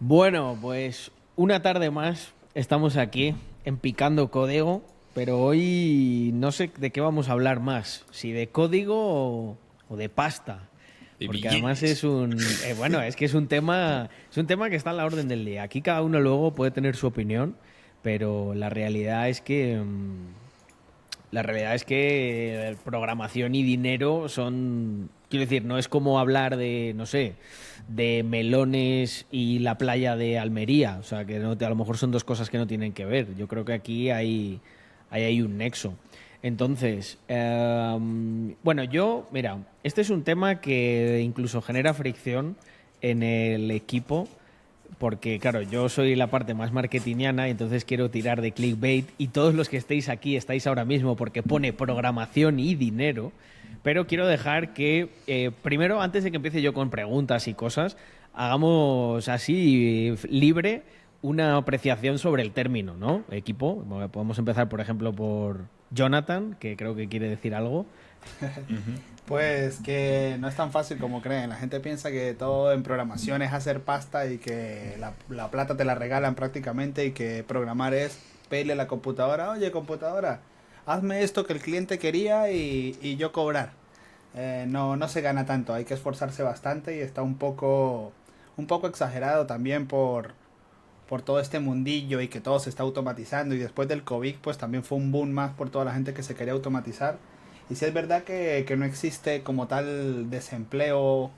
Bueno, pues una tarde más estamos aquí en Picando Código, pero hoy no sé de qué vamos a hablar más, si de código o de pasta, De porque además es billetes. bueno, es que es un tema que está a la orden del día. Aquí cada uno luego puede tener su opinión, pero la realidad es que programación y dinero son, quiero decir, no es como hablar de, no sé, de melones y la playa de Almería, o sea, que no, a lo mejor son dos cosas que no tienen que ver. Yo creo que aquí hay un nexo. Entonces, bueno, mira, este es un tema que incluso genera fricción en el equipo porque claro, yo soy la parte más marketingiana y entonces quiero tirar de clickbait y todos los que estéis aquí estáis ahora mismo porque pone programación y dinero, pero quiero dejar que primero, antes de que empiece yo con preguntas y cosas, hagamos así libre una apreciación sobre el término, ¿no? Equipo, bueno, podemos empezar por ejemplo por Jonathan, que creo que quiere decir algo. Ujú. Pues que no es tan fácil como creen. La gente piensa que todo en programación es hacer pasta y que la plata te la regalan prácticamente y que programar es pedirle a la computadora, oye computadora, hazme esto que el cliente quería y yo cobrar. No se gana tanto, hay que esforzarse bastante y está un poco exagerado también por todo este mundillo y que todo se está automatizando y después del COVID pues también fue un boom más por toda la gente que se quería automatizar. Y sí es verdad que no existe como tal desempleo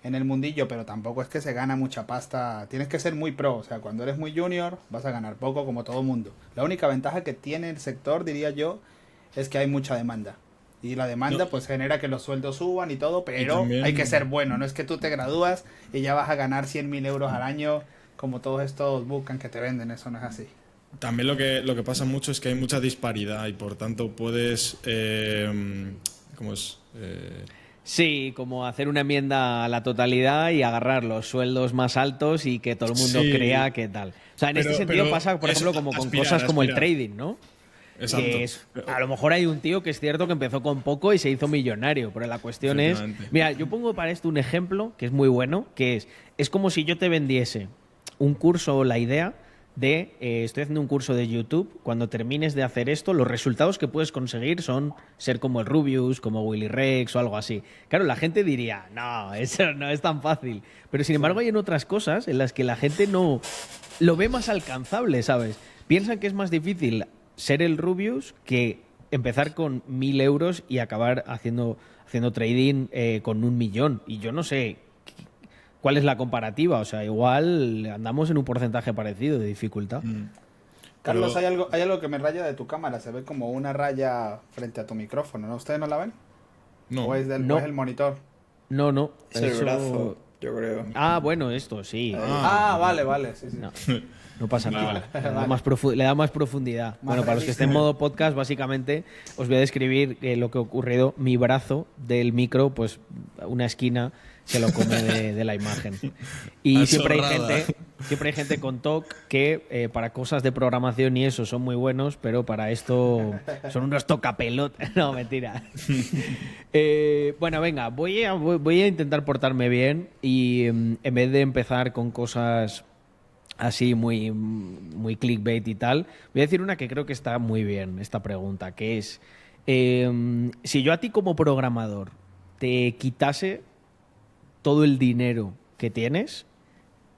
en el mundillo, pero tampoco es que se gana mucha pasta. Tienes que ser muy pro, o sea, cuando eres muy junior vas a ganar poco como todo mundo. La única ventaja que tiene el sector, diría yo, es que hay mucha demanda. Y la No, demanda pues genera que los sueldos suban y todo, y pero hay que ser también, bueno. No es que tú te gradúas y ya vas a ganar 100.000 euros al año como todos estos buscan que te venden. Eso no es así. también lo que pasa mucho es que hay mucha disparidad y por tanto puedes, ¿cómo es? Sí, como hacer una enmienda a la totalidad y agarrar los sueldos más altos y que todo el mundo Sí, crea que tal. O sea, en este pero sentido pasa, por es ejemplo, como con aspirar, cosas como el aspirar. trading, ¿no? Que Exacto. es, a lo mejor hay un tío que es cierto que empezó con poco y se hizo millonario, pero la cuestión es, Efectivamente. mira, yo pongo para esto un ejemplo que es muy bueno, que es como si yo te vendiese un curso o la idea de, estoy haciendo un curso de YouTube, cuando termines de hacer esto, los resultados que puedes conseguir son ser como el Rubius, como Willy Rex o algo así. Claro, la gente diría, no, eso no es tan fácil. Pero sin Sí. embargo hay en otras cosas en las que la gente no lo ve más alcanzable, ¿sabes? Piensan que es más difícil ser el Rubius que empezar con 1.000 euros y acabar haciendo trading con 1 millón. Y yo no sé cuál es la comparativa. O sea, igual andamos en un porcentaje parecido de dificultad. Mm. Carlos, Pero hay algo que me raya de tu cámara. Se ve como una raya frente a tu micrófono, ¿no? ¿Ustedes no la ven? no. O es No, el monitor? no, no. Es el brazo, Eso. yo creo. Ah, bueno, esto sí. Ahí. Ah, vale, vale, sí, sí. No, no pasa Vale, nada. vale. Vale. Le da más profundidad. Más Bueno, para los que estén en realista. modo podcast, básicamente os voy a describir lo que ha ocurrido. Mi brazo del micro, pues una esquina se lo come de la imagen. Y A chorrada. siempre hay gente con TOC que para cosas de programación y eso son muy buenos, pero para esto son unos tocapelot. No, mentira. Bueno, venga, voy a intentar portarme bien y en vez de empezar con cosas así muy clickbait y tal, voy a decir una que creo que está muy bien, esta pregunta, que es, si yo a ti como programador te quitase todo el dinero que tienes,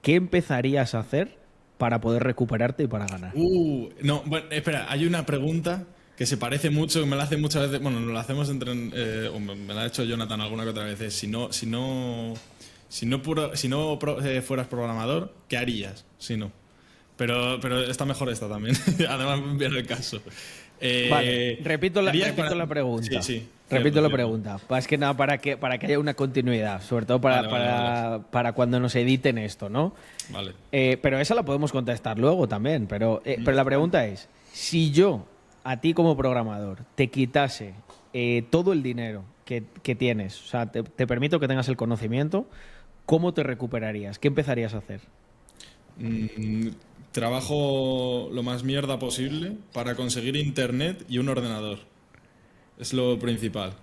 ¿qué empezarías a hacer para poder recuperarte y para ganar? No, bueno, espera, hay una pregunta que se parece mucho, que me la hacen muchas veces, bueno, nos la hacemos o me la ha hecho Jonathan alguna que otra vez. Si no fueras programador, ¿qué harías? Si no. Pero está mejor esta también. Además, viene el caso. Vale, ¿Qué harías repito la Sí, pregunta. sí, Repito cierto, la cierto. pregunta. Más que nada para que haya una continuidad, sobre todo Vale, vale, vale. para cuando nos editen esto, ¿no? Vale. Pero esa la podemos contestar luego también. Pero la pregunta es, si yo, a ti como programador, te quitase todo el dinero que tienes, o sea, te permito que tengas el conocimiento, ¿cómo te recuperarías? ¿Qué empezarías a hacer? Mm, Trabajo lo más mierda posible para conseguir internet y un ordenador. Es lo principal,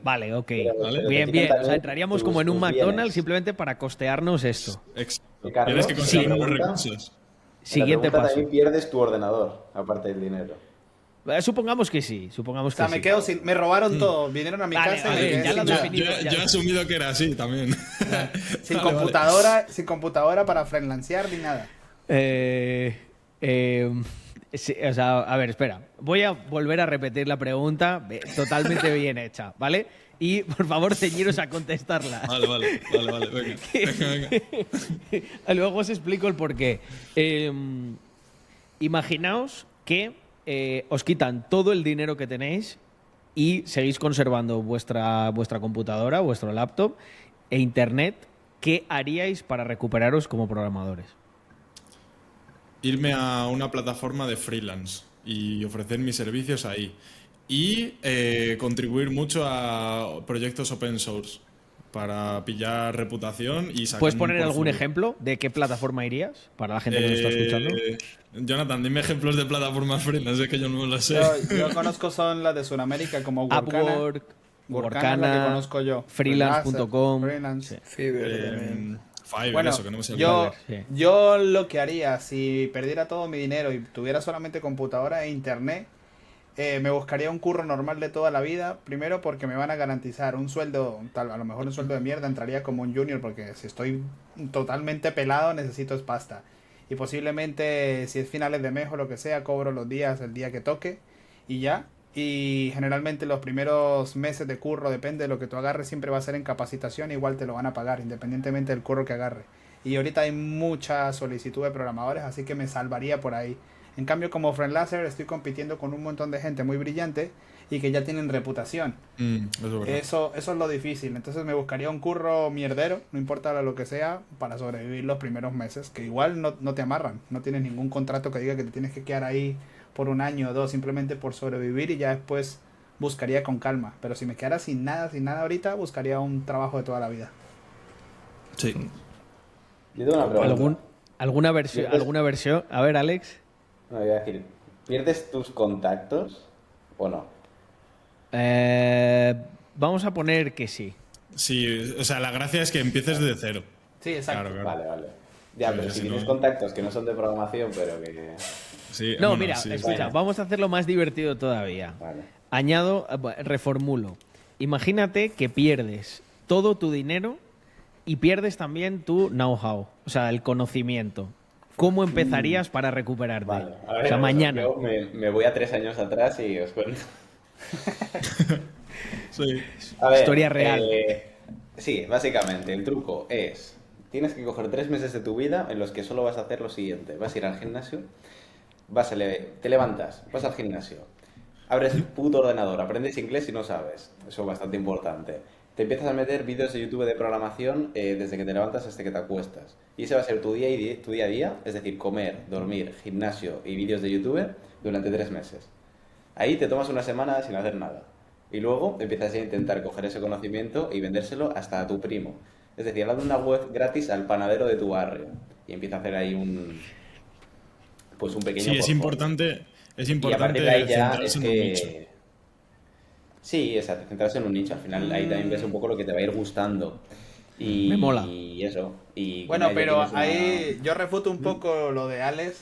Vale, ok. Pero ¿vale? lo que Bien, tienen bien. O sea, también entraríamos como en un tus McDonald's bienes. simplemente para costearnos esto. Tienes que Carlos, conseguir la los pregunta- recursos. Siguiente la pregunta paso. también pierdes tu ordenador, aparte del dinero. Supongamos que sí, supongamos O sea, que me sí. quedo sin. Me robaron todo. Vinieron a mi Vale, casa vale, y me ya quedé lo sin has nada. definido. Yo ya. he asumido que era así también. Sin Vale, vale. computadora para freelancear ni nada. Eh, sí, o sea, a ver, espera. Voy a volver a repetir la pregunta totalmente bien hecha, ¿vale? Y por favor, ceñiros a contestarla. Vale, venga. Luego os explico el porqué. Imaginaos que os quitan todo el dinero que tenéis y seguís conservando vuestra computadora, vuestro laptop e internet. ¿Qué haríais para recuperaros como programadores? Irme a una plataforma de freelance y ofrecer mis servicios ahí. Y contribuir mucho a proyectos open source para pillar reputación y sacar ¿Puedes un poner algún portfolio. ejemplo de qué plataforma irías para la gente que nos está escuchando? Jonathan, dime ejemplos de plataformas freelance, es que yo no lo sé. Yo conozco son las de Sudamérica como Workana. Upwork, Workana es la que conozco yo. freelance.com. Freelance. Fiverr también. Fiverr, Bueno, eso, que no me sale. yo, sí. yo lo que haría si perdiera todo mi dinero y tuviera solamente computadora e internet, me buscaría un curro normal de toda la vida. Primero porque me van a garantizar un sueldo, tal, a lo mejor un sueldo de mierda, entraría como un junior porque si estoy totalmente pelado necesito es pasta. Y posiblemente si es finales de mes o lo que sea, cobro los días, el día que toque y ya. Y generalmente los primeros meses de curro, depende de lo que tú agarres, siempre va a ser en capacitación, igual te lo van a pagar, independientemente del curro que agarre. Y ahorita hay mucha solicitud de programadores, así que me salvaría por ahí. En cambio, como freelancer estoy compitiendo con un montón de gente muy brillante y que ya tienen reputación. Eso es verdad. Eso es lo difícil. Entonces me buscaría un curro mierdero, no importa lo que sea, para sobrevivir los primeros meses, que igual no te amarran, no tienes ningún contrato que diga que te tienes que quedar ahí por un año o dos, simplemente por sobrevivir y ya después buscaría con calma. Pero si me quedara sin nada ahorita, buscaría un trabajo de toda la vida. Sí. Yo tengo una pregunta. ¿Alguna versión? A ver, Alex. No, voy a decir, ¿pierdes tus contactos o no? Vamos a poner que sí. Sí, o sea, la gracia es que empieces de cero. Sí, exacto. Claro. Vale. Ya, Sí, pero sí, si tienes no. contactos que no son de programación, pero que... Sí, No, bueno, mira, sí, escucha, bueno. vamos a hacerlo más divertido todavía. Vale. Añado, reformulo. Imagínate que pierdes todo tu dinero y pierdes también tu know-how, o sea, el conocimiento. ¿Cómo empezarías para recuperarte? Vale. A O ver, sea, mañana. Yo me voy a 3 años atrás y os cuento. Sí. A ver, Historia real. Sí, básicamente, el truco es... Tienes que coger 3 meses de tu vida en los que solo vas a hacer lo siguiente. Vas a ir al gimnasio, te levantas, vas al gimnasio, abres el puto ordenador, aprendes inglés si no sabes. Eso es bastante importante. Te empiezas a meter vídeos de YouTube de programación desde que te levantas hasta que te acuestas. Y ese va a ser tu día a día, es decir, comer, dormir, gimnasio y vídeos de YouTube durante 3 meses. Ahí te tomas una semana sin hacer nada. Y luego empiezas a intentar coger ese conocimiento y vendérselo hasta a tu primo. Es decir, dando una web gratis al panadero de tu barrio. Y empieza a hacer ahí un pequeño Sí, es portfolio. importante Y a partir de ahí ya es centrarse en un nicho. que... Sí, exacto, centrarse en un nicho. Al final ahí también ves un poco lo que te va a ir gustando. Y, Me mola. Y eso. Y Bueno, ya pero tienes una- ahí yo refuto un poco lo de Alex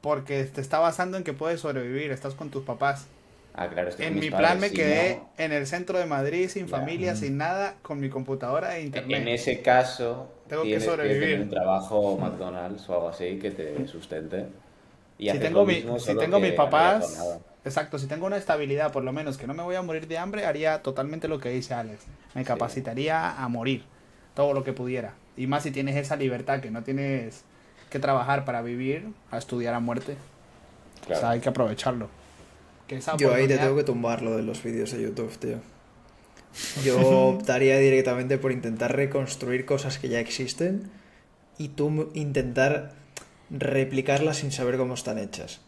porque te está basando en que puedes sobrevivir, estás con tus papás. Ah, claro, estoy con En mis mi padres, plan me si quedé no- en el centro de Madrid sin Ya. familia, sin nada, con mi computadora e internet. En ese caso, Tengo que tienes que sobrevivir. tener un trabajo McDonald's o algo así que te sustente. Y Si hacer tengo, lo mi- mismo, si solo tengo que mis a media papás, jornada. exacto, si tengo una estabilidad, por lo menos que no me voy a morir de hambre, haría totalmente lo que dice Alex. Me capacitaría a morir, todo lo que pudiera. Y más si tienes esa libertad, que no tienes que trabajar para vivir, a estudiar a muerte. O sea, Claro. hay que aprovecharlo. Que esa Yo ahí te oportunidad- tengo que tumbar lo de los vídeos de YouTube, tío. Yo optaría directamente por intentar reconstruir cosas que ya existen y tú intentar replicarlas sin saber cómo están hechas.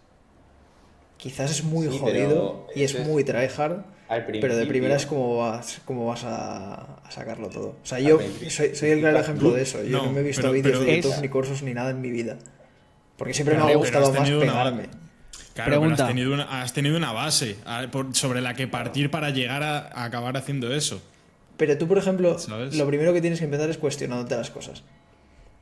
Quizás es muy Sí, jodido pero y es eso es muy tryhard, al pero de primeras principio. cómo vas a sacarlo todo. O sea, yo principio. soy el claro ejemplo de eso. Yo no No, me he visto pero- vídeos de pero YouTube es- ni cursos ni nada en mi vida. Porque siempre me ha Pero gustado has más tenido una- pegarme. Claro, Pregunta. pero has tenido una base sobre la que partir para llegar a acabar haciendo eso. Pero tú, por ejemplo, ¿Sabes? lo primero que tienes que empezar es cuestionándote las cosas.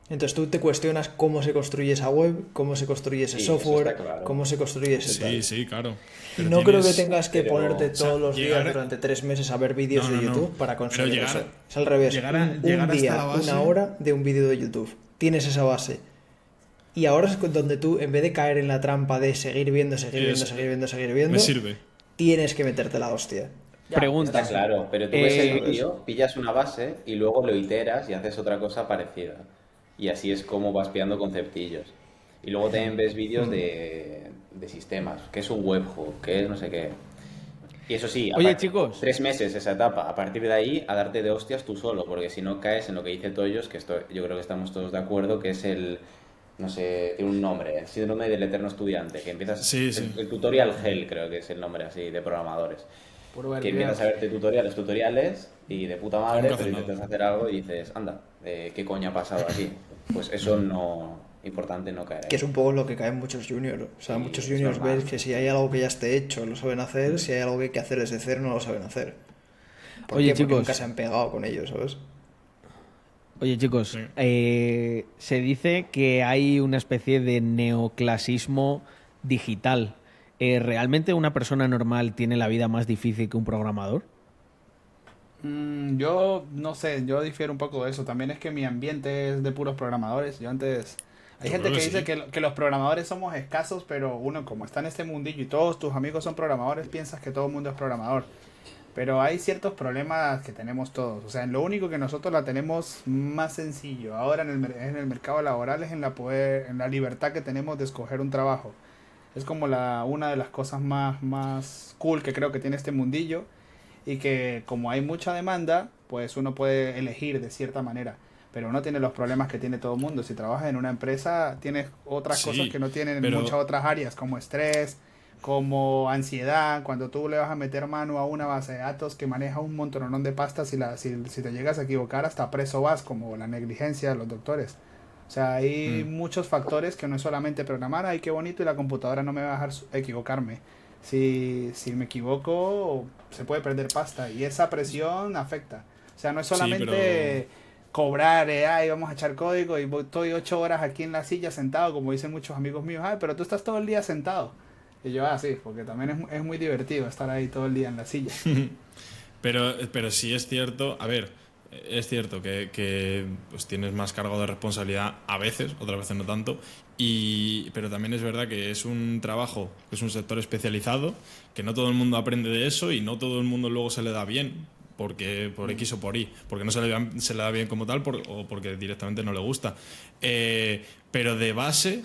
Entonces tú te cuestionas cómo se construye esa web, cómo se construye ese Sí, eso software, está claro. cómo se construye ese tal. Sí, sí, claro. Y Pero no creo que tienes- tengas que pero- ponerte o sea, todos los días llegar- durante 3 meses a ver vídeos No, de no, no. YouTube para Pero conseguir llegar- eso. Es al revés. llegar a- un llegar hasta día, la base- una hora de un vídeo de YouTube. Tienes esa base. Y ahora es donde tú, en vez de caer en la trampa de seguir viendo, seguir viendo, Es- seguir viendo, seguir viendo, Me sirve. tienes que meterte la hostia. Pregunta. Está claro, pero tú ves el Eh, vídeo, pillas una base y luego lo iteras y haces otra cosa parecida. Y así es como vas pillando conceptillos. Y luego también ves vídeos de sistemas, que es un webhook, que es no sé qué. Y eso sí, Oye, aparte, chicos. 3 meses esa etapa. A partir de ahí, a darte de hostias tú solo, porque si no caes en lo que dice Toyos, que esto yo creo que estamos todos de acuerdo, que es el, no sé, tiene un nombre, el síndrome del eterno estudiante, que empiezas, Sí, sí. el tutorial hell creo que es el nombre así de programadores. Puro ver Que empiezas a videos. verte tutoriales y de puta madre, Nunca haces pero nada. intentas hacer algo y dices, anda, ¿qué coño ha pasado aquí? Pues eso no, importante no caer ahí. Que es un poco lo que caen muchos juniors. O sea, Sí, muchos es juniors normal. ves que si hay algo que ya esté hecho, lo saben hacer. Si hay algo que hay que hacer desde cero, no lo saben hacer. ¿Por Oye, qué? Porque chicos. nunca se han pegado con ellos, ¿sabes? Oye, chicos, Sí. se dice que hay una especie de neoclasismo digital. ¿Realmente una persona normal tiene la vida más difícil que un programador? Yo no sé, yo difiero un poco de eso. También es que mi ambiente es de puros programadores. Yo antes... Hay Yo gente creo que que dice sí. que los programadores somos escasos, pero uno como está en este mundillo y todos tus amigos son programadores, piensas que todo el mundo es programador. Pero hay ciertos problemas que tenemos todos. O sea, en lo único que nosotros la tenemos más sencillo ahora en el mercado laboral es en la libertad que tenemos de escoger un trabajo. Es como una de las cosas más cool que creo que tiene este mundillo y que como hay mucha demanda, pues uno puede elegir de cierta manera. Pero no tiene los problemas que tiene todo el mundo. Si trabajas en una empresa, tienes otras Sí, cosas que no tienen en pero- muchas otras áreas, como estrés, como ansiedad. Cuando tú le vas a meter mano a una base de datos que maneja un montonón de pastas, si te llegas a equivocar, hasta preso vas, como la negligencia de los doctores. O sea, hay muchos factores que no es solamente programar, ay, qué bonito, y la computadora no me va a dejar equivocarme. Si me equivoco, se puede perder pasta, y esa presión afecta. O sea, no es Sí, solamente cobrar, ay, vamos a echar código y estoy 8 horas aquí en la silla sentado, como dicen muchos amigos míos, ay, pero tú estás todo el día sentado. Y yo, sí, porque también es muy divertido estar ahí todo el día en la silla. Pero sí es cierto, a ver, es cierto que pues tienes más cargo de responsabilidad a veces, otras veces no tanto, pero también es verdad que es un trabajo, que es un sector especializado, que no todo el mundo aprende de eso y no todo el mundo luego se le da bien, porque por X o por Y, porque no se le da bien como tal o porque directamente no le gusta. Pero de base,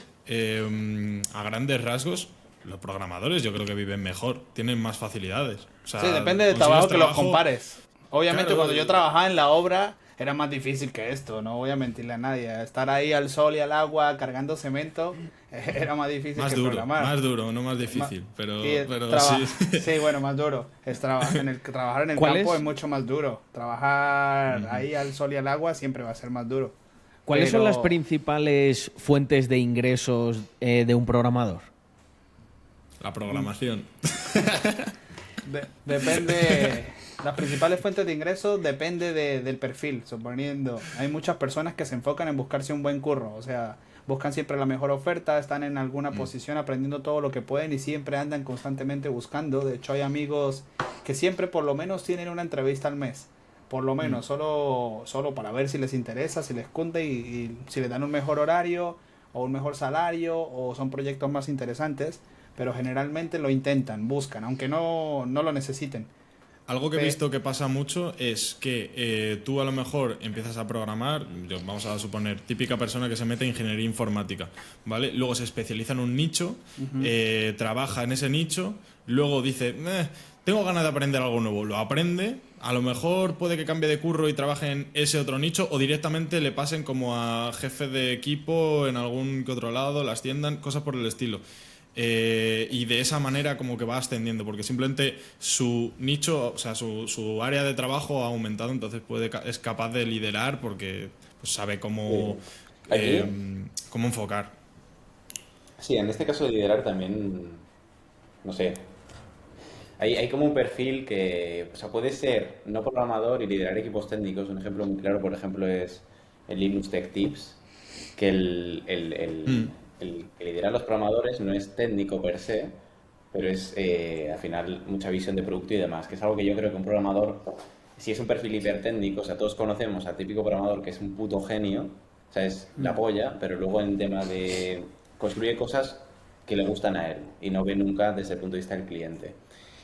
a grandes rasgos, los programadores yo creo que viven mejor, tienen más facilidades. O sea, Sí, depende del consigues trabajo que los compares. Obviamente Claro, cuando yo trabajaba en la obra era más difícil que esto, no voy a mentirle a nadie. Estar ahí al sol y al agua cargando cemento era más difícil Más que duro, programar. más duro, no más difícil, pero traba- sí. Sí, bueno, más duro. Trabajar en el ¿Cuál campo es? es mucho más duro. Trabajar ahí al sol y al agua siempre va a ser más duro. ¿Cuáles son Pero- las principales fuentes de ingresos de un programador? La programación. Depende. Las principales fuentes de ingresos depende del perfil, suponiendo. Hay muchas personas que se enfocan en buscarse un buen curro, o sea, buscan siempre la mejor oferta, están en alguna posición aprendiendo todo lo que pueden y siempre andan constantemente buscando. De hecho, hay amigos que siempre por lo menos tienen una entrevista al mes. Por lo menos, solo para ver si les interesa, si les cunde y si les dan un mejor horario o un mejor salario o son proyectos más interesantes. Pero generalmente lo intentan, buscan, aunque no lo necesiten. Algo que he visto que pasa mucho es que tú a lo mejor empiezas a programar, vamos a suponer, típica persona que se mete en ingeniería informática, ¿vale? Luego se especializa en un nicho, trabaja en ese nicho, luego dice, tengo ganas de aprender algo nuevo, lo aprende, a lo mejor puede que cambie de curro y trabaje en ese otro nicho o directamente le pasen como a jefe de equipo en algún que otro lado, la asciendan, cosas por el estilo. Y de esa manera como que va ascendiendo porque simplemente su nicho, o sea, su área de trabajo ha aumentado, entonces es capaz de liderar porque pues, sabe cómo enfocar. Sí, en este caso de liderar también, no sé, hay como un perfil que, o sea, puede ser no programador y liderar equipos técnicos. Un ejemplo muy claro, por ejemplo, es el Linux Tech Tips, que el que lidera a los programadores no es técnico per se, pero es al final mucha visión de producto y demás, que es algo que yo creo que un programador, si es un perfil hipertécnico, o sea, todos conocemos al típico programador que es un puto genio, o sea, es la polla, pero luego en tema de construye cosas que le gustan a él y no ve nunca desde el punto de vista del cliente.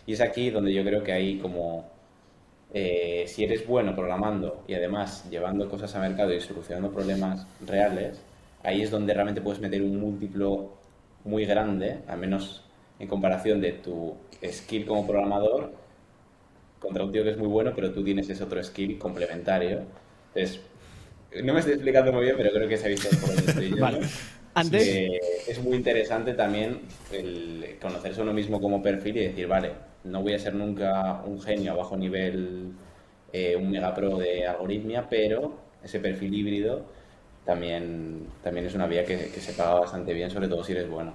Y es aquí donde yo creo que hay como, si eres bueno programando y además llevando cosas a mercado y solucionando problemas reales, ahí es donde realmente puedes meter un múltiplo muy grande, al menos en comparación de tu skill como programador contra un tío que es muy bueno, pero tú tienes ese otro skill complementario. Entonces, no me estoy explicando muy bien, pero creo que se ha visto por donde estoy yendo. Vale. Antes, Es muy interesante también el conocerse a uno mismo como perfil y decir, vale, no voy a ser nunca un genio a bajo nivel, un mega pro de algoritmia, pero ese perfil híbrido también es una vía que se paga bastante bien, sobre todo si eres bueno.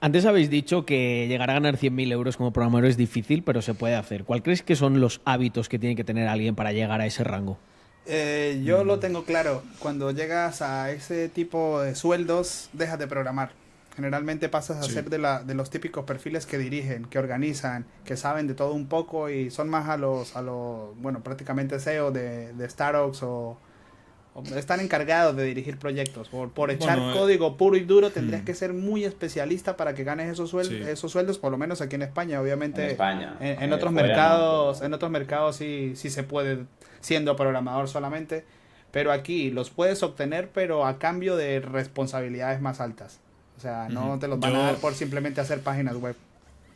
antes habéis dicho que llegar a ganar 100.000 euros como programador es difícil, pero se puede hacer. ¿Cuál crees que son los hábitos que tiene que tener alguien para llegar a ese rango? Yo lo tengo claro. Cuando llegas a ese tipo de sueldos, dejas de programar. Generalmente pasas a Sí. ser de los típicos perfiles que dirigen, que organizan, que saben de todo un poco y son más bueno, prácticamente CEO de startups o están encargados de dirigir proyectos. Por echar Bueno, código puro y duro tendrías que ser muy especialista para que ganes Sí. esos sueldos, por lo menos aquí en España. Obviamente En España. en otros Fuera no. mercados, en otros mercados sí se puede siendo programador solamente, pero aquí los puedes obtener, pero a cambio de responsabilidades más altas. O sea, no te los van a dar por simplemente hacer páginas web.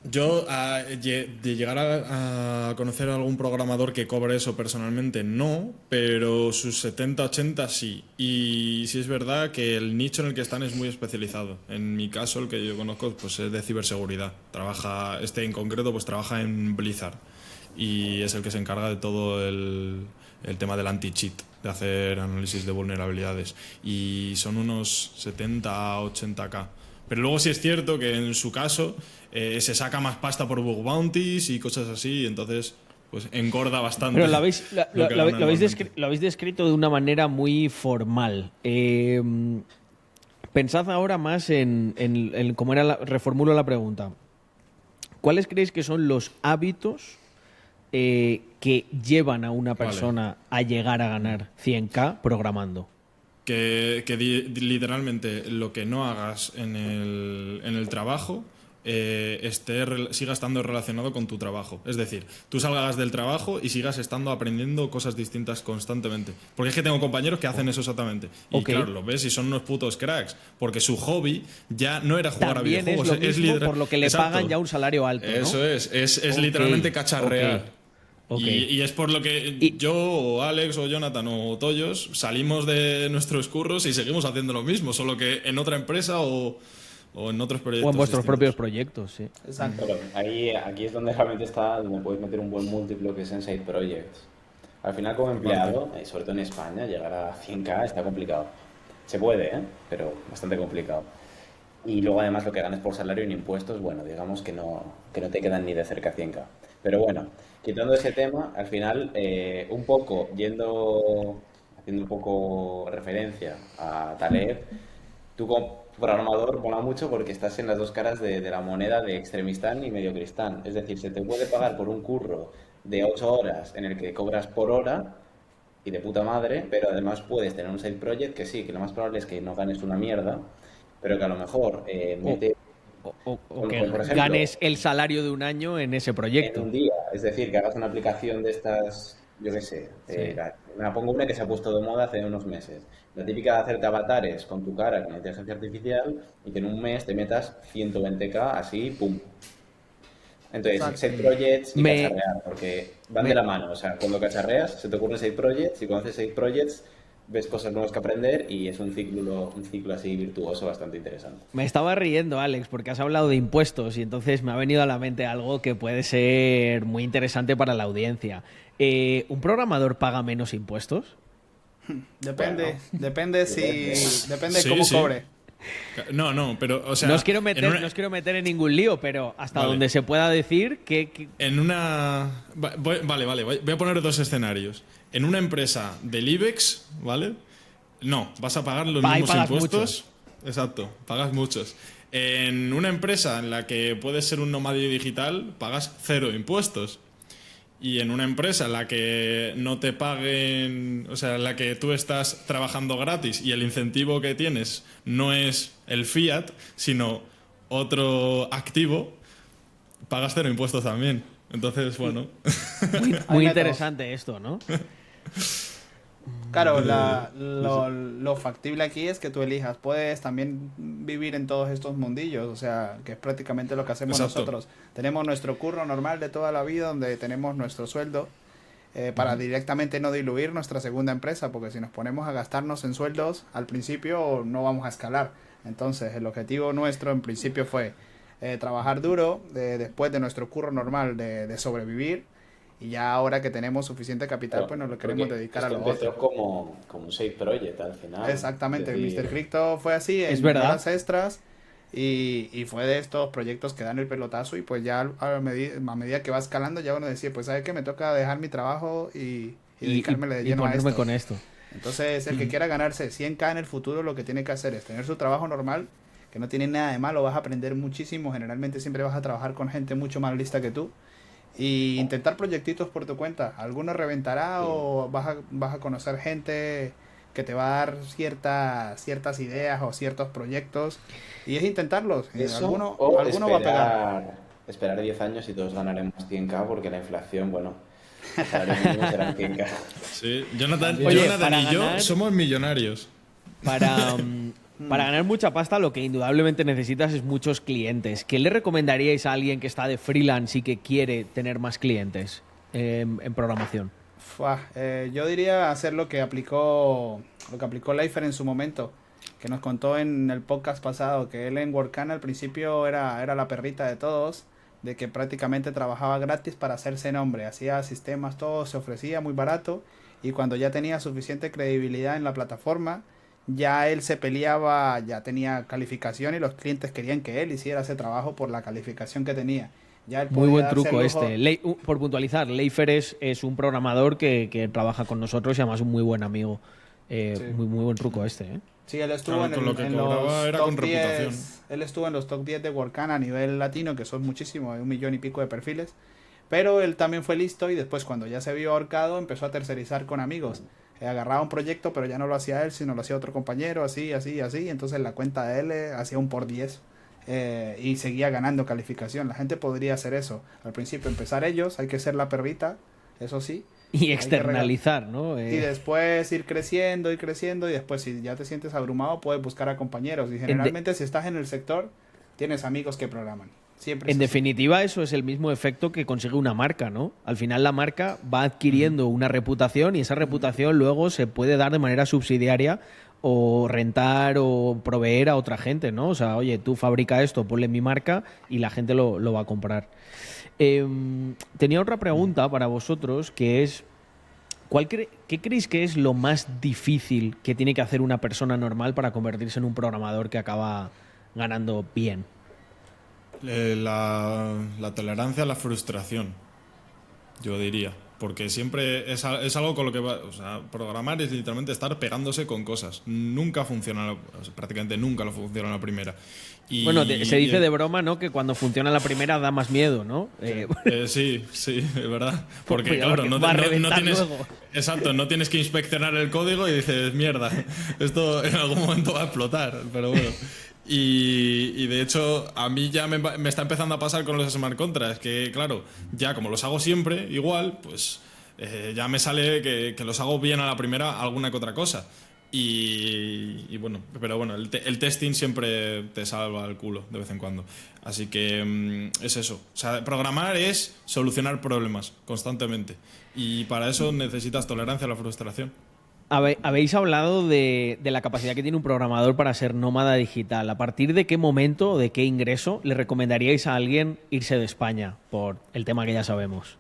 Yo, de llegar a conocer a algún programador que cobre eso personalmente, no, pero sus 70, 80 sí. Y sí es verdad que el nicho en el que están es muy especializado. En mi caso, el que yo conozco, pues es de ciberseguridad. En concreto, pues trabaja en Blizzard. Y es el que se encarga de todo el tema del anti-cheat, de hacer análisis de vulnerabilidades. Y son unos 70 a 80K. Pero luego sí es cierto que en su caso se saca más pasta por bug bounties y cosas así, entonces pues engorda bastante. Pero lo habéis, lo que gana normalmente. lo habéis descrito de una manera muy formal. Pensad ahora más en cómo era reformulo la pregunta. ¿Cuáles creéis que son los hábitos que llevan a una persona a llegar a ganar 100K programando? Literalmente lo que no hagas en el trabajo siga estando relacionado con tu trabajo. Es decir, tú salgas del trabajo y sigas estando aprendiendo cosas distintas constantemente. Porque es que tengo compañeros que hacen eso exactamente. Y Ok. claro, lo ves y son unos putos cracks. Porque su hobby ya no era jugar También a videojuegos. es lo mismo por lo que le Exacto. pagan ya un salario alto, ¿no? Eso es Ok, literalmente cacharrear. ok. Ok. Y es por lo que Y- yo, o Alex, o Jonathan, o Toyos salimos de nuestros curros y seguimos haciendo lo mismo, solo que en otra empresa o en otros proyectos. O en vuestros distintos. propios proyectos, sí. Exacto. Pero aquí es donde realmente está, donde puedes meter un buen múltiplo que es en side projects. Al final, como empleado, sobre todo en España, llegar a 100K está complicado. Se puede, pero bastante complicado. Y luego, además, lo que ganas por salario en impuestos, bueno, digamos que no te quedan ni de cerca 100K. Pero bueno, quitando ese tema, al final, un poco haciendo un poco referencia a Taleb, tú como programador mola mucho porque estás en las dos caras de la moneda de extremistán y medio cristán. Es decir, se te puede pagar por un curro de 8 horas en el que cobras por hora y de puta madre, pero además puedes tener un side project que sí, que lo más probable es que no ganes una mierda, pero que a lo mejor mete O Por que ejemplo, ganes el salario de un año en ese en proyecto. un día. Es decir, que hagas una aplicación de estas, yo qué sé. Me pongo una que se ha puesto de moda hace unos meses. La típica de hacerte avatares con tu cara con inteligencia artificial y que en un mes te metas 120K así, pum. Entonces, Exacto. side projects y Me- cacharrear, porque van de la mano. O sea, cuando cacharreas, se te ocurren side projects y cuando haces side projects, ves cosas nuevas que aprender y es un ciclo así virtuoso bastante interesante. Me estaba riendo, Alex, porque has hablado de impuestos y entonces me ha venido a la mente algo que puede ser muy interesante para la audiencia. ¿Un programador paga menos impuestos? Depende, Bueno. depende Sí, cómo sí. cobre. No, pero, o sea... No os quiero meter, en una- no os quiero meter en ningún lío, pero hasta Vale. donde se pueda decir que En una... Vale, voy a poner dos escenarios. En una empresa del IBEX, ¿vale? No, vas a pagar los Ahí mismos pagas impuestos. Exacto, pagas muchos. En una empresa en la que puedes ser un nomadio digital, pagas 0 impuestos. Y en una empresa en la que no te paguen, o sea, en la que tú estás trabajando gratis y el incentivo que tienes no es el fiat, sino otro activo, pagas 0 impuestos también. Entonces, bueno. Muy interesante esto, ¿no? Claro, lo factible aquí es que tú elijas. Puedes también vivir en todos estos mundillos, o sea, que es prácticamente lo que hacemos Exacto. nosotros. Tenemos nuestro curro normal de toda la vida, donde tenemos nuestro sueldo, para directamente no diluir nuestra segunda empresa, porque si nos ponemos a gastarnos en sueldos, al principio no vamos a escalar. Entonces, el objetivo nuestro en principio fue trabajar duro, después de nuestro curro normal de sobrevivir. Y ya ahora que tenemos suficiente capital, Claro, pues nos lo queremos porque dedicar a esto lo empezó otro. como un side project al final. Exactamente, Es decir, Mr. Crypto fue así, Es en verdad. horas extras, y fue de estos proyectos que dan el pelotazo, y pues ya a medida que va escalando, ya uno decía, pues ¿sabes qué? Me toca dejar mi trabajo y dedicarme de lleno a ponerme esto. con esto. Entonces, el que quiera ganarse 100K en el futuro, lo que tiene que hacer es tener su trabajo normal, que no tiene nada de malo, vas a aprender muchísimo, generalmente siempre vas a trabajar con gente mucho más lista que tú, y intentar proyectitos por tu cuenta. Alguno reventará, Sí. o vas a conocer gente que te va a dar ciertas ideas o ciertos proyectos, y es intentarlos. eso Alguno o va a pegar. esperar 10 años y todos ganaremos 100K porque la inflación, bueno, el salario mínimo será 100K. Sí, Jonathan, Oye, Jonathan para y yo ganar- somos millonarios. Para ganar mucha pasta, lo que indudablemente necesitas es muchos clientes. ¿Qué le recomendaríais a alguien que está de freelance y que quiere tener más clientes en programación? Yo diría hacer lo que aplicó Leifer en su momento, que nos contó en el podcast pasado, que él en Workana al principio era la perrita de todos, de que prácticamente trabajaba gratis para hacerse nombre, hacía sistemas, todo se ofrecía muy barato, y cuando ya tenía suficiente credibilidad en la plataforma, ya él se peleaba, ya tenía calificación, y los clientes querían que él hiciera ese trabajo por la calificación que tenía. Ya él Muy podía buen darse el truco lujo. este. Por puntualizar, Leifer es un programador que trabaja con nosotros y además es un muy buen amigo. Sí. Muy buen truco este, ¿eh? Sí, él estuvo Claro, con lo que en cobraba los era top con 10, reputación. él estuvo en los top 10 de Workana a nivel latino, que son muchísimos, hay 1 millón y pico de perfiles. Pero él también fue listo, y después, cuando ya se vio ahorcado, empezó a tercerizar con amigos. Agarraba un proyecto, pero ya no lo hacía él, sino lo hacía otro compañero, así. Entonces la cuenta de él hacía un por 10, y seguía ganando calificación. La gente podría hacer eso. Al principio empezar ellos, hay que ser la perrita, eso sí. Y que externalizar, ¿no? Y después ir creciendo, y después, si ya te sientes abrumado, puedes buscar a compañeros. Y generalmente, si estás en el sector, tienes amigos que programan. Siempre En es así. definitiva, eso es el mismo efecto que consigue una marca, ¿no? Al final la marca va adquiriendo una reputación, y esa reputación luego se puede dar de manera subsidiaria o rentar o proveer a otra gente, ¿no? O sea, oye, tú fabrica esto, ponle mi marca y la gente lo va a comprar. Tenía otra pregunta para vosotros, que es, ¿qué creéis que es lo más difícil que tiene que hacer una persona normal para convertirse en un programador que acaba ganando bien? La tolerancia a la frustración, yo diría. Porque siempre es algo con lo que va. O sea, programar es literalmente estar pegándose con cosas. Nunca funciona, o sea, prácticamente nunca lo funciona a la primera. Y, Bueno, se dice de broma, ¿no? Que cuando funciona la primera da más miedo, ¿no? sí, es verdad. Porque, Porque claro, no, va a no reventar tienes. luego. Exacto, no tienes que inspeccionar el código y dices, mierda, esto en algún momento va a explotar. Pero bueno. Y de hecho, a mí ya me está empezando a pasar con los smart contracts, que claro, ya como los hago siempre igual, pues ya me sale que los hago bien a la primera alguna que otra cosa. Y bueno, pero bueno, el testing siempre te salva el culo de vez en cuando. Así que es eso. O sea, programar es solucionar problemas constantemente. Y para eso necesitas tolerancia a la frustración. Habéis hablado de la capacidad que tiene un programador para ser nómada digital. ¿A partir de qué momento, de qué ingreso le recomendaríais a alguien irse de España? Por el tema que ya sabemos.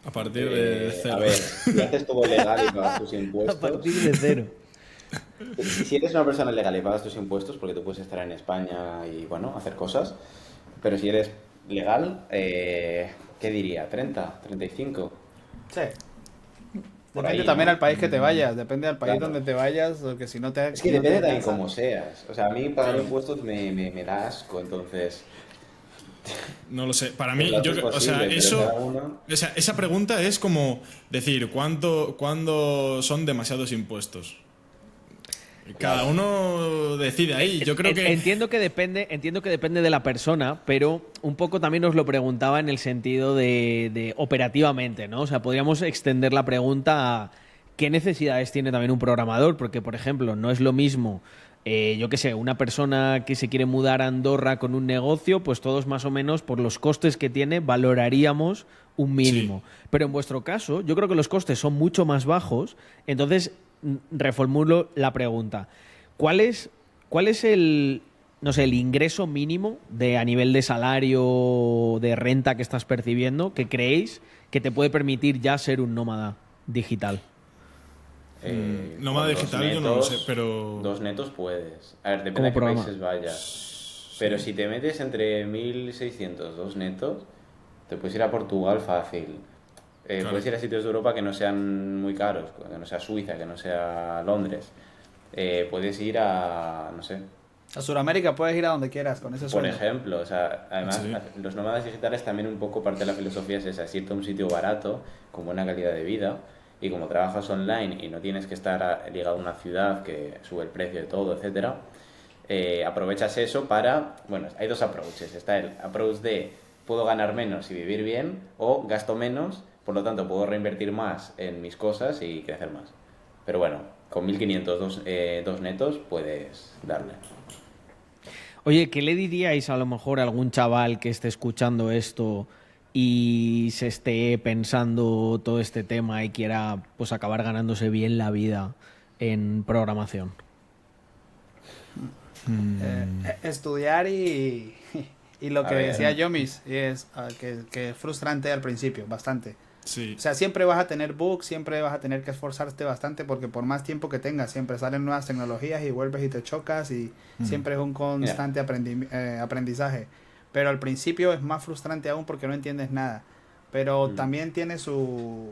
A partir de cero. A ver, si haces todo legal y pagas tus A impuestos. partir de cero. Si eres una persona legal y pagas tus impuestos, porque tú puedes estar en España y, bueno, hacer cosas, pero si eres legal, ¿qué diría? ¿30? ¿35? Sí. por Depende ahí, también ¿no? al país que te vayas, depende al país Claro. donde te vayas, porque si no te... Es que si no te depende también alcanza- cómo seas. O sea, a mí pagar impuestos me da asco, entonces No lo sé. Para que mí, lo yo, haces o sea, posible, pero eso, cada uno... o sea, esa pregunta es como decir, ¿cuándo son demasiados impuestos? Cada uno decide ahí. Yo creo que Entiendo que depende de la persona, pero un poco también os lo preguntaba en el sentido de operativamente, ¿no? O sea, podríamos extender la pregunta a qué necesidades tiene también un programador, porque, por ejemplo, no es lo mismo, yo qué sé, una persona que se quiere mudar a Andorra con un negocio, pues todos más o menos por los costes que tiene valoraríamos un mínimo. Pero en vuestro caso, yo creo que los costes son mucho más bajos, entonces reformulo la pregunta. ¿Cuál es el, no sé, el ingreso mínimo a nivel de salario, de renta que estás percibiendo, que creéis que te puede permitir ya ser un nómada digital? nómada con dos digital yo no lo sé, netos- pero 2 netos puedes. A ver, depende Como a qué programa. países vayas. Pero si te metes entre 1.600, 2 netos, te puedes ir a Portugal fácil. Claro. Puedes ir a sitios de Europa que no sean muy caros, que no sea Suiza, que no sea Londres. Puedes ir a, no sé, A Sudamérica puedes ir a donde quieras con ese por sueldo. ejemplo, o sea, además Sí. los nómadas digitales también un poco parte de la filosofía es esa, es irte a un sitio barato, con buena calidad de vida, y como trabajas online y no tienes que estar ligado a una ciudad que sube el precio de todo, etcétera, aprovechas eso para, bueno, hay dos approaches, está el approach de puedo ganar menos y vivir bien, o gasto menos, por lo tanto puedo reinvertir más en mis cosas y crecer más. Pero bueno, con 1.500 dos netos puedes darle. Oye, ¿qué le diríais a lo mejor a algún chaval que esté escuchando esto y se esté pensando todo este tema y quiera pues acabar ganándose bien la vida en programación? Estudiar y lo A que ver. decía Yomis es que es frustrante al principio, bastante. sí. O sea, siempre vas a tener bugs, siempre vas a tener que esforzarte bastante porque por más tiempo que tengas, siempre salen nuevas tecnologías y vuelves y te chocas y siempre es un constante aprendizaje. Pero al principio es más frustrante aún porque no entiendes nada. Pero también tiene sus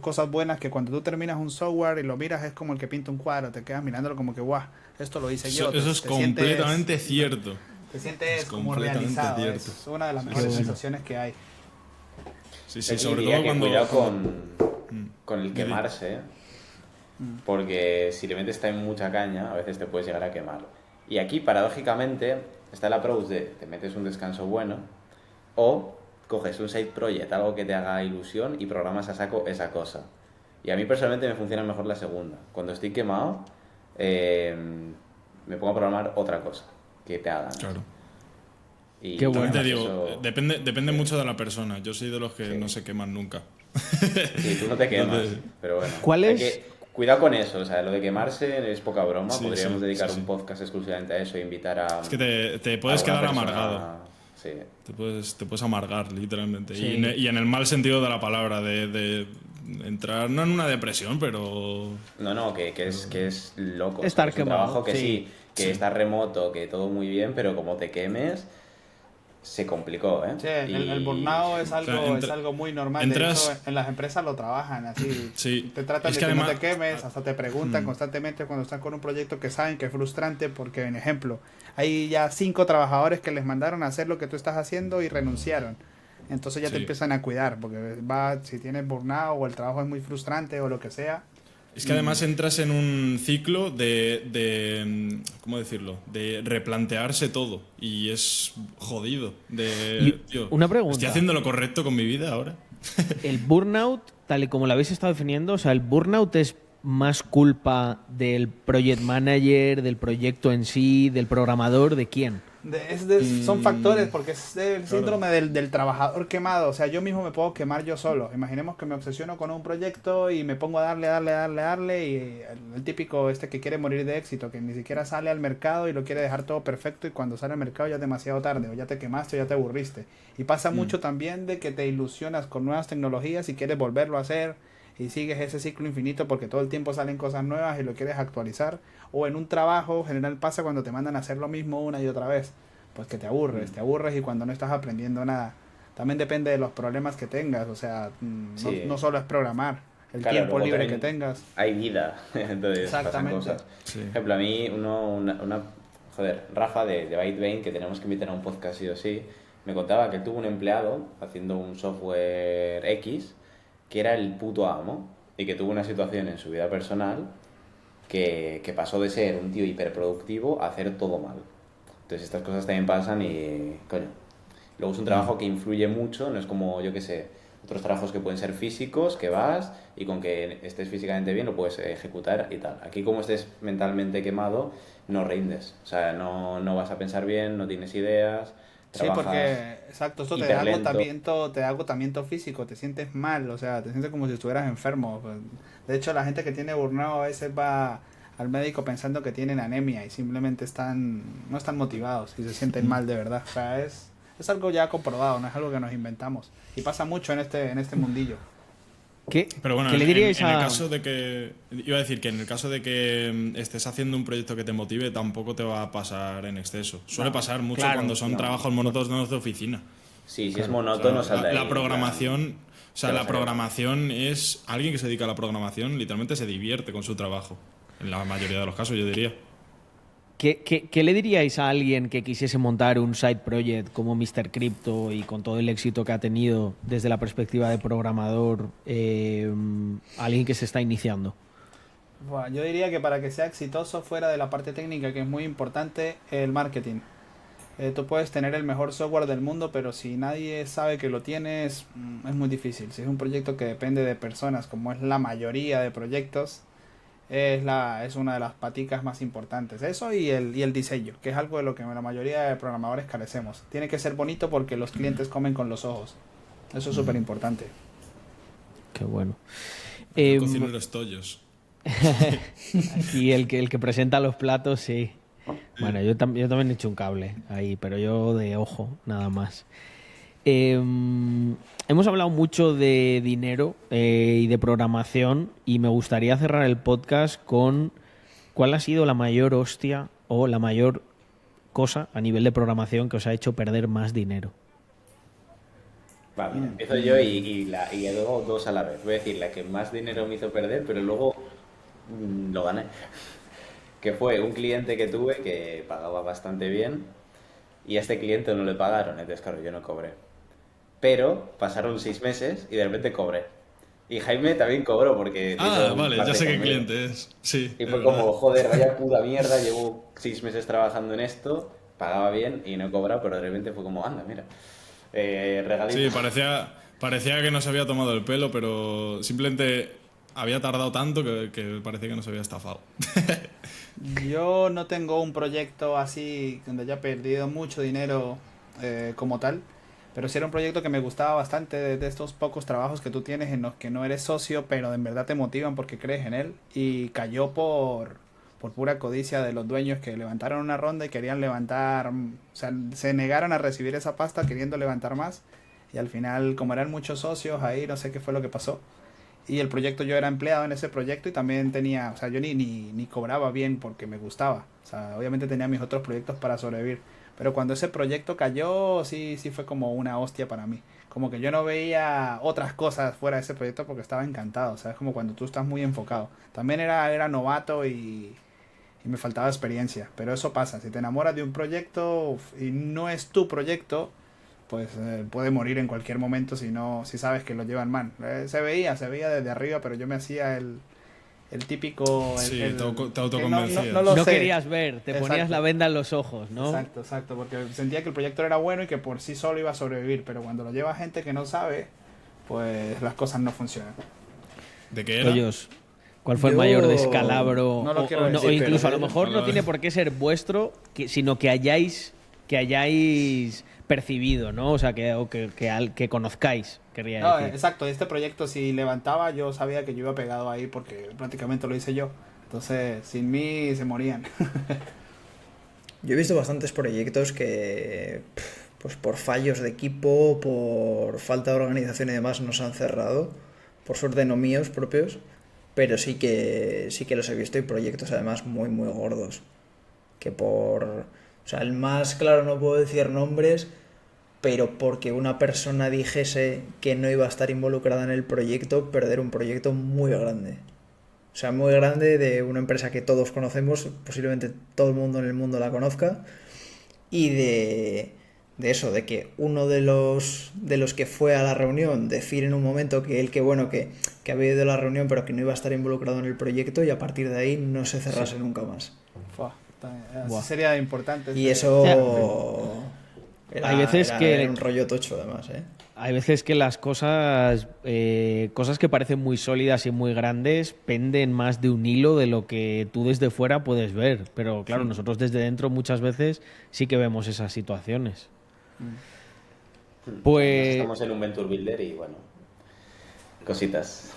cosas buenas que cuando tú terminas un software y lo miras es como el que pinta un cuadro, te quedas mirándolo como que guau, esto lo hice yo. Eso es te sientes- completamente cierto. Te sientes Es como completamente realizado. cierto. Es una de las mejores sensaciones que hay. Sí, sí, Aquí sobre diría todo que cuando... cuidado Mm. con el quemarse, porque si le metes también mucha caña, a veces te puedes llegar a quemar. Y aquí, paradójicamente, está el approach de te metes un descanso bueno o coges un side project, algo que te haga ilusión y programas a saco esa cosa. Y a mí personalmente me funciona mejor la segunda. Cuando estoy quemado, me pongo a programar otra cosa que te haga. Claro. Y Qué bueno. También te además digo, eso- depende mucho de la persona. Yo soy de los que Sí. no se queman nunca. Sí, tú no te quemas, Entonces, pero bueno. ¿Cuál hay es? cuidado con eso, o sea, lo de quemarse es poca broma. Sí, Podríamos sí, dedicar sí, un sí. podcast exclusivamente a eso e invitar a. Es que te puedes alguna quedar persona- amargado. Sí. Te puedes amargar, literalmente. Sí. Y en el mal sentido de la palabra, de entrar, no en una depresión, pero... No, que es loco. Estar ¿sabes? Un quemado, trabajo que sí. sí, que Sí. está remoto, que todo muy bien, pero como te quemes, se complicó, ¿eh? Sí, el burnout es algo, O sea, es algo muy normal. entras- De hecho, en las empresas lo trabajan así. Sí. Te tratan Es de que que no además- te quemes, hasta te preguntan constantemente cuando están con un proyecto que saben que es frustrante porque, en ejemplo, hay ya 5 trabajadores que les mandaron a hacer lo que tú estás haciendo y renunciaron. Entonces ya te Sí. empiezan a cuidar porque si tienes burnout o el trabajo es muy frustrante o lo que sea. Es que además entras en un ciclo ¿cómo decirlo? De replantearse todo. Y es jodido. Y Tío, una pregunta. ¿estoy haciendo lo correcto con mi vida ahora? El burnout, tal y como lo habéis estado definiendo, o sea, el burnout es más culpa del project manager, del proyecto en sí, del programador, ¿de quién? Son factores porque es el síndrome del trabajador quemado. O sea, yo mismo me puedo quemar yo solo. Imaginemos que me obsesiono con un proyecto y me pongo a darle y el típico que quiere morir de éxito, que ni siquiera sale al mercado y lo quiere dejar todo perfecto y cuando sale al mercado ya es demasiado tarde o ya te quemaste o ya te aburriste. Y pasa mucho también de que te ilusionas con nuevas tecnologías y quieres volverlo a hacer y sigues ese ciclo infinito porque todo el tiempo salen cosas nuevas y lo quieres actualizar. O en un trabajo, en general pasa cuando te mandan a hacer lo mismo una y otra vez. Pues que te aburres y cuando no estás aprendiendo nada. También depende de los problemas que tengas, o sea, Sí. no solo es programar. el Claro, tiempo luego libre también que tengas. hay vida, entonces pasan Exactamente. cosas. Sí. Por ejemplo, a mí joder, Rafa de ByteBain, que tenemos que invitar a un podcast sí o sí, me contaba que él tuvo un empleado haciendo un software X que era el puto amo y que tuvo una situación en su vida personal que pasó de ser un tío hiperproductivo a hacer todo mal. Entonces estas cosas también pasan y, coño, luego es un trabajo que influye mucho, no es como, yo qué sé, otros trabajos que pueden ser físicos, que vas y con que estés físicamente bien lo puedes ejecutar y tal. Aquí como estés mentalmente quemado, no rindes, o sea, no vas a pensar bien, no tienes ideas, Sí, trabajas porque, exacto, esto te da hiperlento. agotamiento físico, te sientes mal, o sea, te sientes como si estuvieras enfermo. Pues, de hecho, la gente que tiene burnout a veces va al médico pensando que tienen anemia y simplemente no están motivados y se sienten mal de verdad. O sea, es algo ya comprobado, no es algo que nos inventamos. Y pasa mucho en este mundillo. Pero bueno, ¿Qué le diríais en el a...? caso de que. Iba a decir que en el caso de que estés haciendo un proyecto que te motive, tampoco te va a pasar en exceso. Suele pasar mucho claro, cuando son trabajos monótonos de oficina. Sí, si es O monótono, sea, sal de ahí, la en plan, programación. O sea, te la vas a quemar. programación es. Alguien que se dedica a la programación literalmente se divierte con su trabajo. En la mayoría de los casos, yo diría. ¿Qué le diríais a alguien que quisiese montar un side project como Mr. Crypto y con todo el éxito que ha tenido desde la perspectiva de programador, alguien que se está iniciando? Buah, yo diría que para que sea exitoso fuera de la parte técnica, que es muy importante, el marketing. Tú puedes tener el mejor software del mundo, pero si nadie sabe que lo tienes, es muy difícil. Si es un proyecto que depende de personas, como es la mayoría de proyectos, es una de las paticas más importantes. Eso y el diseño, que es algo de lo que la mayoría de programadores carecemos. Tiene que ser bonito porque los clientes comen con los ojos. Eso es súper importante. Qué bueno. El Em, cocinero Estollos. Aquí el que presenta los platos, sí. Bueno, yo también he hecho un cable ahí, pero yo de ojo, nada más. Hemos hablado mucho de dinero y de programación y me gustaría cerrar el podcast con cuál ha sido la mayor hostia o la mayor cosa a nivel de programación que os ha hecho perder más dinero. Va, mira, empiezo yo y luego dos a la vez. Voy a decir la que más dinero me hizo perder, pero luego lo gané. Que fue un cliente que tuve que pagaba bastante bien y a este cliente no le pagaron, entonces claro, yo no cobré. Pero pasaron 6 meses y de repente cobré. Y Jaime también cobró porque Ah, hizo vale, ya parte sé qué conmigo. cliente es. Sí, Y es fue verdad. como, joder, vaya puta mierda, llevo 6 meses trabajando en esto, pagaba bien y no he cobrado, pero de repente fue como, anda, mira, regalito. Sí, parecía que no se había tomado el pelo, pero simplemente había tardado tanto que parecía que no se había estafado. Yo no tengo un proyecto así donde haya perdido mucho dinero como tal, pero sí era un proyecto que me gustaba bastante de estos pocos trabajos que tú tienes en los que no eres socio, pero en verdad te motivan porque crees en él y cayó por pura codicia de los dueños que levantaron una ronda y querían levantar, o sea, se negaron a recibir esa pasta queriendo levantar más y al final como eran muchos socios ahí no sé qué fue lo que pasó. Y el proyecto, yo era empleado en ese proyecto y también tenía, o sea, yo ni cobraba bien porque me gustaba. O sea, obviamente tenía mis otros proyectos para sobrevivir. Pero cuando ese proyecto cayó, sí fue como una hostia para mí. Como que yo no veía otras cosas fuera de ese proyecto porque estaba encantado. O sea, es como cuando tú estás muy enfocado. También era novato y me faltaba experiencia. Pero eso pasa, si te enamoras de un proyecto y no es tu proyecto, pues puede morir en cualquier momento si sabes que lo llevan mal. Se veía desde arriba, pero yo me hacía el típico, Sí, te que no autoconvencías. lo No sé. querías ver, te ponías Exacto. la venda en los ojos, ¿no? Exacto, porque sentía que el proyecto era bueno y que por sí solo iba a sobrevivir, pero cuando lo lleva gente que no sabe, pues las cosas no funcionan. ¿De qué era? Hoyos, ¿cuál fue el Yo mayor descalabro? no lo quiero O decir, incluso a pero- lo mejor Vale, no vale. tiene por qué ser vuestro, sino que hayáis percibido, ¿no? O sea, que conozcáis, quería No, decir. exacto, este proyecto si levantaba yo sabía que yo iba pegado ahí porque prácticamente lo hice yo. Entonces, sin mí se morían. Yo he visto bastantes proyectos que, pues por fallos de equipo, por falta de organización y demás, nos han cerrado. Por suerte no míos propios, pero sí que los he visto y proyectos además muy, muy gordos. Que por... O sea, el más claro no puedo decir nombres, pero porque una persona dijese que no iba a estar involucrada en el proyecto, perder un proyecto muy grande. O sea, muy grande, de una empresa que todos conocemos, posiblemente todo el mundo en el mundo la conozca, y de eso, de que uno de los que fue a la reunión decir en un momento que él, que había ido a la reunión pero que no iba a estar involucrado en el proyecto, y a partir de ahí no se cerrase nunca más. Fua, así Buah. sería importante. Y eso Hay veces que- era un rollo tocho, además, ¿eh? Hay veces que las cosas que parecen muy sólidas y muy grandes penden más de un hilo de lo que tú desde fuera puedes ver. Pero claro, nosotros desde dentro muchas veces sí que vemos esas situaciones. Pues Estamos en un Venture Builder y bueno, cositas.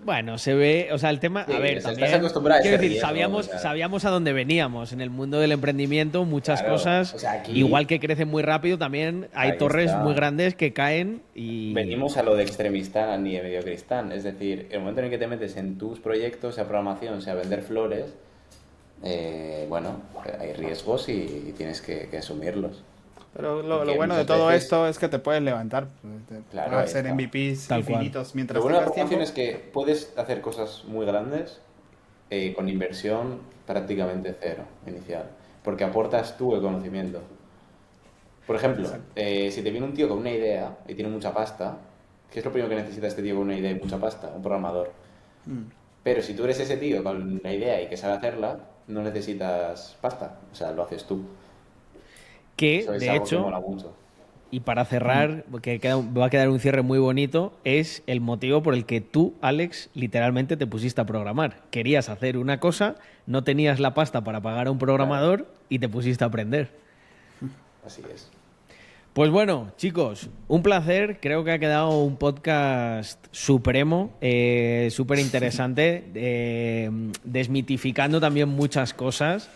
bueno, se ve, o sea, el tema, Sí, a ver, o sea, también, estás acostumbrado a quiero ese decir, riesgo, o sea. sabíamos a dónde veníamos. En el mundo del emprendimiento, muchas Claro, cosas, o sea, aquí- igual que crecen muy rápido, también hay Ahí torres está. muy grandes que caen y... Venimos a lo de extremistán y de mediocristán. Es decir, el momento en el que te metes en tus proyectos, sea programación, sea vender flores, bueno, hay riesgos y tienes que asumirlos. Pero lo Porque bueno de muchas todo veces- esto es que te puedes levantar. Claro, puedes ahí hacer está. MVPs Tal cual. infinitos mientras Lo bueno de la tengas programación tiempo. es que puedes hacer cosas muy grandes con inversión prácticamente cero inicial, porque aportas tú el conocimiento. Por ejemplo, si te viene un tío con una idea y tiene mucha pasta, ¿qué es lo primero que necesita este tío con una idea y mucha pasta? Un programador. Pero si tú eres ese tío con la idea y que sabe hacerla, no necesitas pasta, o sea, lo haces tú. Que, Eso es de algo que hecho, mola mucho. y para cerrar, va a quedar un cierre muy bonito, es el motivo por el que tú, Alex, literalmente te pusiste a programar. Querías hacer una cosa, no tenías la pasta para pagar a un programador y te pusiste a aprender. Así es. Pues bueno, chicos, un placer. Creo que ha quedado un podcast supremo, súper interesante, desmitificando también muchas cosas.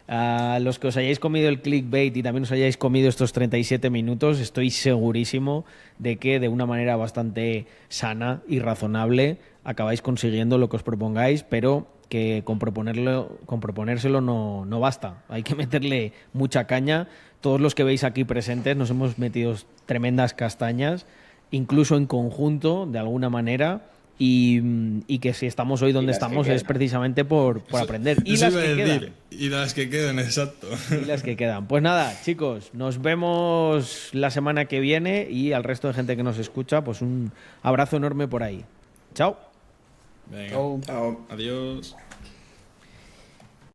A los que os hayáis comido el clickbait y también os hayáis comido estos 37 minutos, estoy segurísimo de que de una manera bastante sana y razonable acabáis consiguiendo lo que os propongáis, pero que con proponérselo no basta. Hay que meterle mucha caña. Todos los que veis aquí presentes nos hemos metido tremendas castañas, incluso en conjunto, de alguna manera. Y que si estamos hoy donde las que estamos es quedan. precisamente por aprender. Y Eso las iba a que decir, quedan. y las que quedan, exacto. Y las que quedan. Pues nada, chicos, nos vemos la semana que viene y al resto de gente que nos escucha, pues un abrazo enorme por ahí. Chao. Venga, Chau. Chao. adiós.